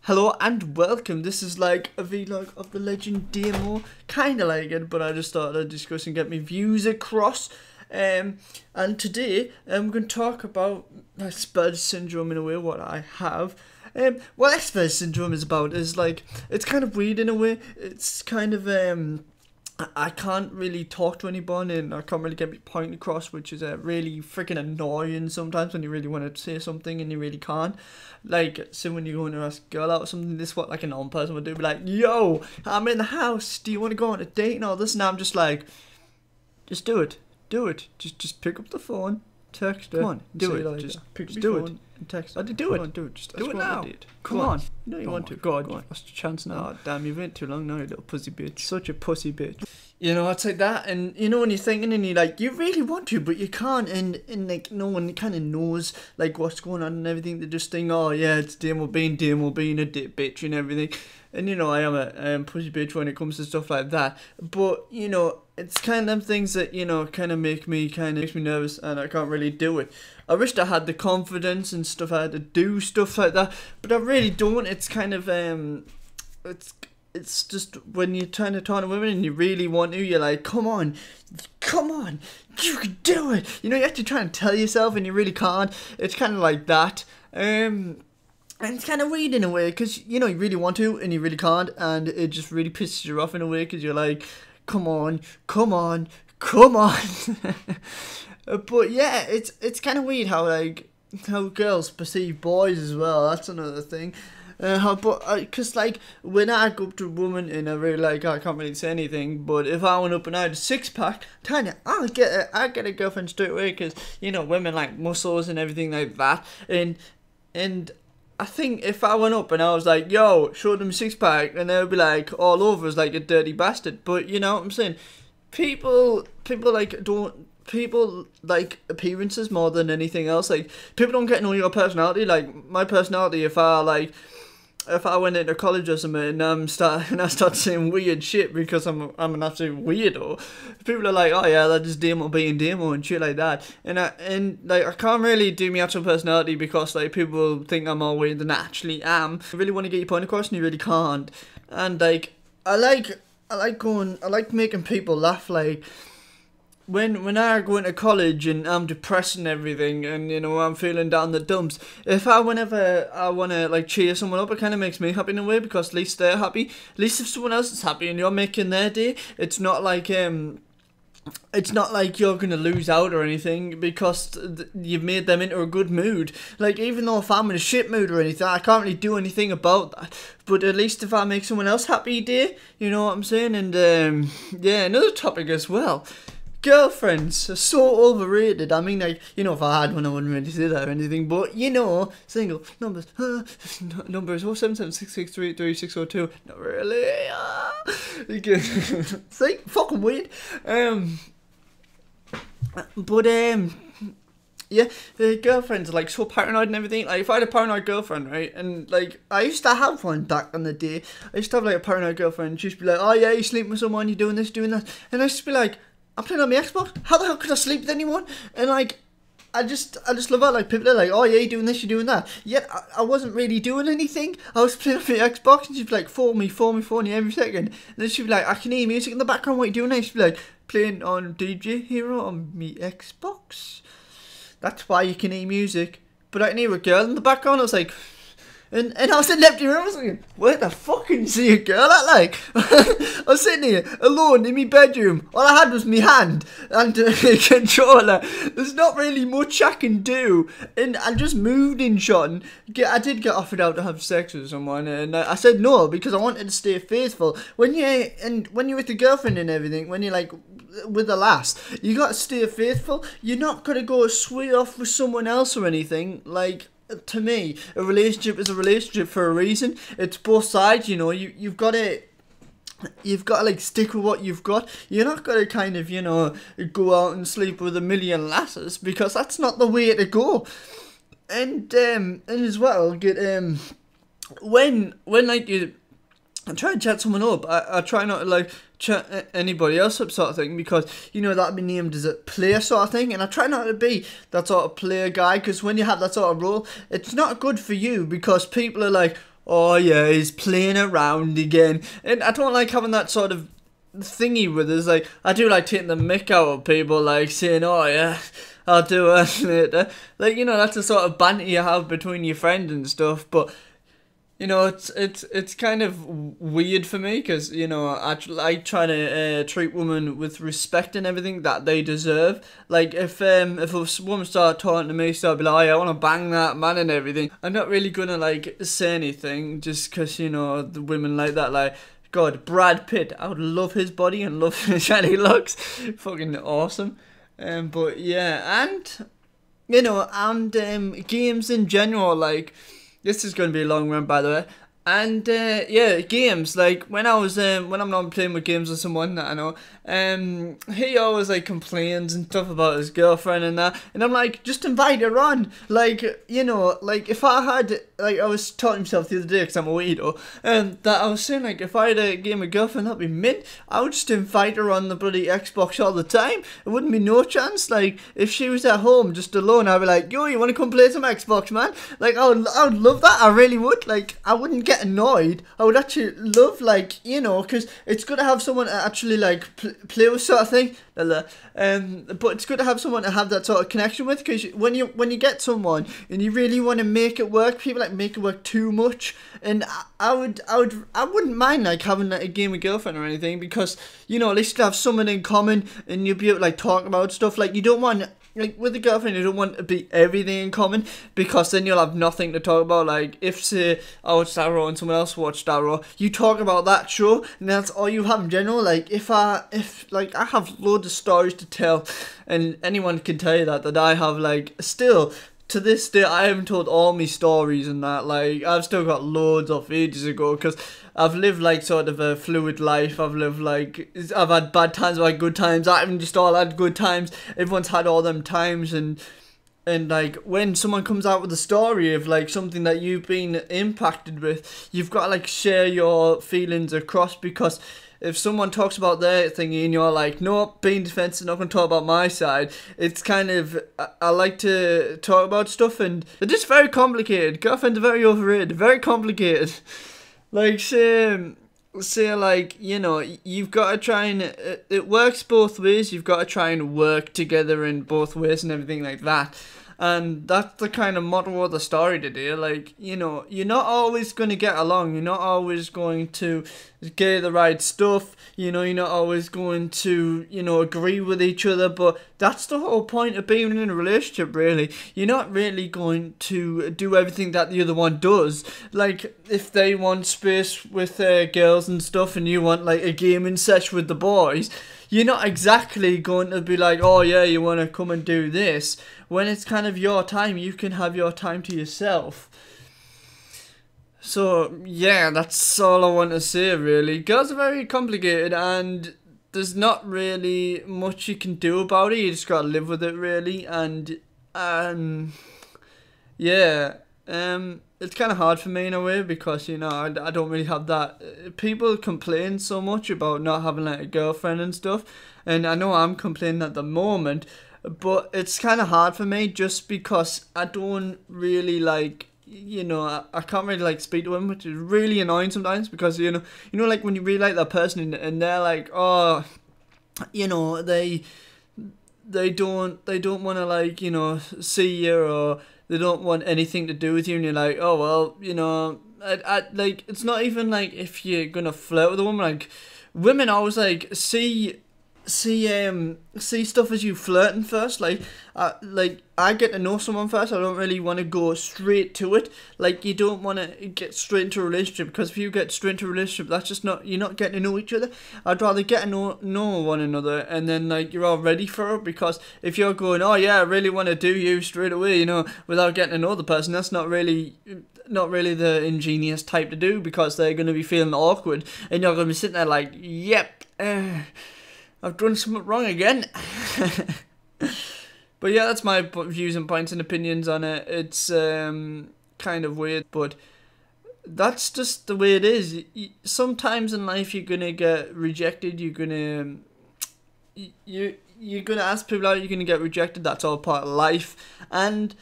Hello and welcome. This is like a vlog of the Legend demo, kind of like it, but I just thought I'd discuss and get my views across. And today I'm going to talk about Asperger's syndrome in a way, what I have. What Asperger's syndrome is about is like, it's kind of weird in a way. It's kind of I can't really talk to anyone and I can't really get my point across, which is really freaking annoying sometimes when you really want to say something and you really can't. Like, so when you're going to ask a girl out or something, this is what like a normal person would do, be like, yo, I'm in the house, do you want to go on a date and all this? And I'm just like, just do it, just pick up the phone, text her. Come on, do it, like, just pick up the phone and text her. Do it, do it, just do it now. Come on, you know you want to. Go on, what's the chance now? Oh damn, you've went too long now, you little pussy bitch. Such a pussy bitch. You know, it's like that, and you know when you're thinking and you're like, you really want to, but you can't, and like no one kind of knows like what's going on and everything. They just think, oh yeah, it's Damo being a dip bitch and everything. And you know, I am a pussy bitch when it comes to stuff like that. But you know, it's kind of them things that, you know, kind of makes me nervous, and I can't really do it. I wished I had the confidence and stuff I had to do stuff like that, but I really don't. It's kind of it's just when you're trying to talk to women and you really want to, you're like, come on, you can do it. You know, you have to try and tell yourself and you really can't. It's kind of like that. And it's kind of weird in a way because, you know, you really want to and you really can't, and it just really pisses you off in a way because you're like, come on. But yeah, it's kind of weird how girls perceive boys as well. That's another thing. Cause like when I go up to a woman and I really like, I can't really say anything, but if I went up and I had a 6-pack, Tanya, I'll get a girlfriend straight away, cause you know women like muscles and everything like that, and I think if I went up and I was like, yo, show them a 6-pack, and they would be like all over us like a dirty bastard. But you know what I'm saying? People like appearances more than anything else. Like, people don't get to know your personality. Like, my personality, if I went into college or something and I start saying weird shit because I'm an absolute weirdo, people are like, oh yeah, that is Damo being Damo and shit like that. And I can't really do my actual personality because like people think I'm more weird than I actually am. You really want to get your point across and you really can't. And like I like making people laugh. Like, when I go into college and I'm depressed and everything, and you know I'm feeling down the dumps, whenever I wanna like cheer someone up, it kind of makes me happy in a way because at least they're happy. At least if someone else is happy and you're making their day, it's not like you're gonna lose out or anything because you've made them into a good mood. Like, even though if I'm in a shit mood or anything, I can't really do anything about that. But at least if I make someone else happy day, you know what I'm saying? And yeah, another topic as well. Girlfriends are so overrated. I mean, like, you know, if I had one, I wouldn't really say that or anything. But, you know, single numbers, numbers 07766333602. Not really. See, fucking weird. Yeah, the girlfriends are like so paranoid and everything. Like, if I had a paranoid girlfriend, right, and like I used to have one back in the day. I used to have like a paranoid girlfriend. And she used to be like, oh yeah, you sleeping with someone, you doing this, doing that, and I used to be like, I'm playing on my Xbox. How the hell could I sleep with anyone? And like, I just love how like people are like, oh yeah, you're doing this, you're doing that. Yet I wasn't really doing anything. I was playing on my Xbox, and she'd be like, phone me every second. And then she'd be like, I can hear music in the background. What are you doing? And she'd be like, playing on DJ Hero on my Xbox. That's why you can hear music. But I can hear a girl in the background. I was like, and I was in the empty room, I was like, where the fuck can you see a girl at, like? I was sitting here, alone, in my bedroom. All I had was my hand and a controller. There's not really much I can do. And I just moved in shot. I did get offered out to have sex with someone, and I said no, because I wanted to stay faithful. When you're with your girlfriend and everything, when you're like, with the lass, you gotta stay faithful. You're not gonna go sway off with someone else or anything. Like, to me, a relationship is a relationship for a reason. It's both sides, you know. You've got to like stick with what you've got. You're not gonna kind of, you know, go out and sleep with a million lasses, because that's not the way to go. And as well, get when like you try and chat someone up, I try not to like chat anybody else up sort of thing, because you know that'd be named as a player sort of thing, and I try not to be that sort of player guy, because when you have that sort of role, it's not good for you, because people are like, oh yeah, he's playing around again. And I don't like having that sort of thingy with us. Like, I do like taking the mick out of people, like saying, oh yeah, I'll do it later. Like, that's the sort of banter you have between your friends and stuff. But it's kind of weird for me because I try to treat women with respect and everything that they deserve. Like if a woman started talking to me, so I'd be like, oh, yeah, I want to bang that man and everything. I'm not really gonna like say anything just because the women like that. Like, God, Brad Pitt, I would love his body and love how he looks, fucking awesome. But yeah, and games in general, like. This is going to be a long run, by the way. And yeah, games, like when I'm not playing with games with someone that I know, he always like complains and stuff about his girlfriend and that, and I'm like, just invite her on. Like, like if I had, like, I was talking to myself the other day because I'm a weirdo, that I was saying, like, if I had a game of girlfriend, that'd be mint. I would just invite her on the bloody Xbox all the time. It wouldn't be no chance. Like, if she was at home just alone, I'd be like, yo, you want to come play some Xbox, man? Like, I would love that. I really would. Like, I wouldn't get annoyed. I would actually love, like, because it's good to have someone to actually like play with, sort of thing. But it's good to have someone to have that sort of connection with, because when you get someone and you really want to make it work, people like make it work too much. And I wouldn't mind like having like, a game with girlfriend or anything, because at least you have someone in common and you'll be able to like talk about stuff. Like, you don't want, like, with a girlfriend, you don't want to be everything in common, because then you'll have nothing to talk about. Like, if, say, I watched Arrow and someone else watched Arrow, you talk about that show, and that's all you have in general. Like, if I have loads of stories to tell, and anyone can tell you that I have, like, still, to this day, I haven't told all my stories and that. Like, I've still got loads of ages ago, because I've lived, like, sort of a fluid life. I've lived, like, I've had bad times, I've had good times. I haven't just all had good times. Everyone's had all them times, and like, when someone comes out with a story of, like, something that you've been impacted with, you've got to, like, share your feelings across, because if someone talks about their thingy and you're like, no, being defensive, not going to talk about my side, it's kind of, I like to talk about stuff, and they're just very complicated. Girlfriends are very overrated, very complicated. Like, say like, you've got to try and, it works both ways. You've got to try and work together in both ways and everything like that. And that's the kind of motto of the story today. Like, you're not always going to get along. You're not always going to get the right stuff. You're not always going to, agree with each other. But that's the whole point of being in a relationship, really. You're not really going to do everything that the other one does. Like, if they want space with girls and stuff, and you want, like, a gaming session with the boys, you're not exactly going to be like, oh yeah, you want to come and do this. When it's kind of your time, you can have your time to yourself. So, yeah, that's all I want to say, really. Girls are very complicated, and there's not really much you can do about it. You just gotta live with it, really. And, yeah, it's kind of hard for me in a way, because, I don't really have that. People complain so much about not having, like, a girlfriend and stuff. And I know I'm complaining at the moment, but it's kind of hard for me, just because I don't really, like, I can't really, like, speak to them, which is really annoying sometimes, because, like, when you really like that person, and they're like, oh, they don't want to, like, see you, or they don't want anything to do with you, and you're like, oh, well, I like, it's not even, like, if you're gonna flirt with a woman, like, women always, like, see stuff as you flirting first. Like I get to know someone first. I don't really want to go straight to it. Like, you don't want to get straight into a relationship, because if you get straight into a relationship, that's just not, you're not getting to know each other. I'd rather get to know one another, and then, like, you're all ready for it. Because if you're going, oh yeah, I really want to do you straight away, without getting to know the person, that's not really the ingenious type to do, because they're going to be feeling awkward, and you're going to be sitting there like, yep, I've done something wrong again. But yeah, that's my views and points and opinions on it. It's kind of weird, but that's just the way it is. Sometimes in life you're gonna get rejected. You're gonna ask people out. You're gonna get rejected. That's all part of life, and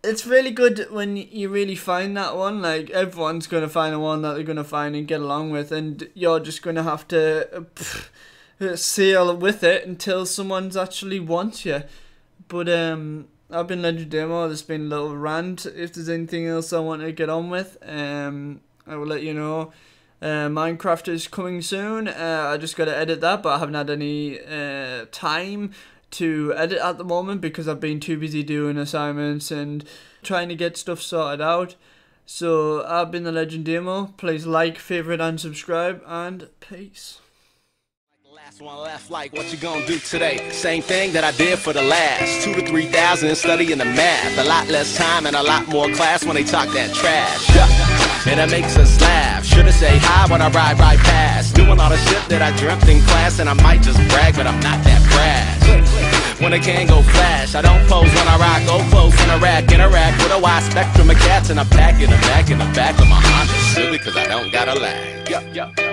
it's really good when you really find that one. Like, everyone's going to find the one that they're going to find and get along with, and you're just going to have to sail with it until someone's actually wants you. But I've been Legend Demo. There's been a little rant. If there's anything else I want to get on with, I will let you know. Minecraft is coming soon. I just got to edit that, but I haven't had any time to edit at the moment because I've been too busy doing assignments and trying to get stuff sorted out. So I've been the Legend Demo. Please like, favorite, and subscribe, and peace. Last one left, like what you gonna do today? Same thing that I did for the last 2 to 3,000 studying the math. A lot less time and a lot more class when they talk that trash. Yeah. And it makes us laugh. Should've say hi when I ride right past. Doing all the shit that I dreamt in class, and I might just brag, but I'm not that brash. When I can go flash, I don't pose when I rock. Go close in a rack, interact with a wide spectrum of cats, and I'm back in the back of my Honda Civic, cause I don't got a lag. Yeah.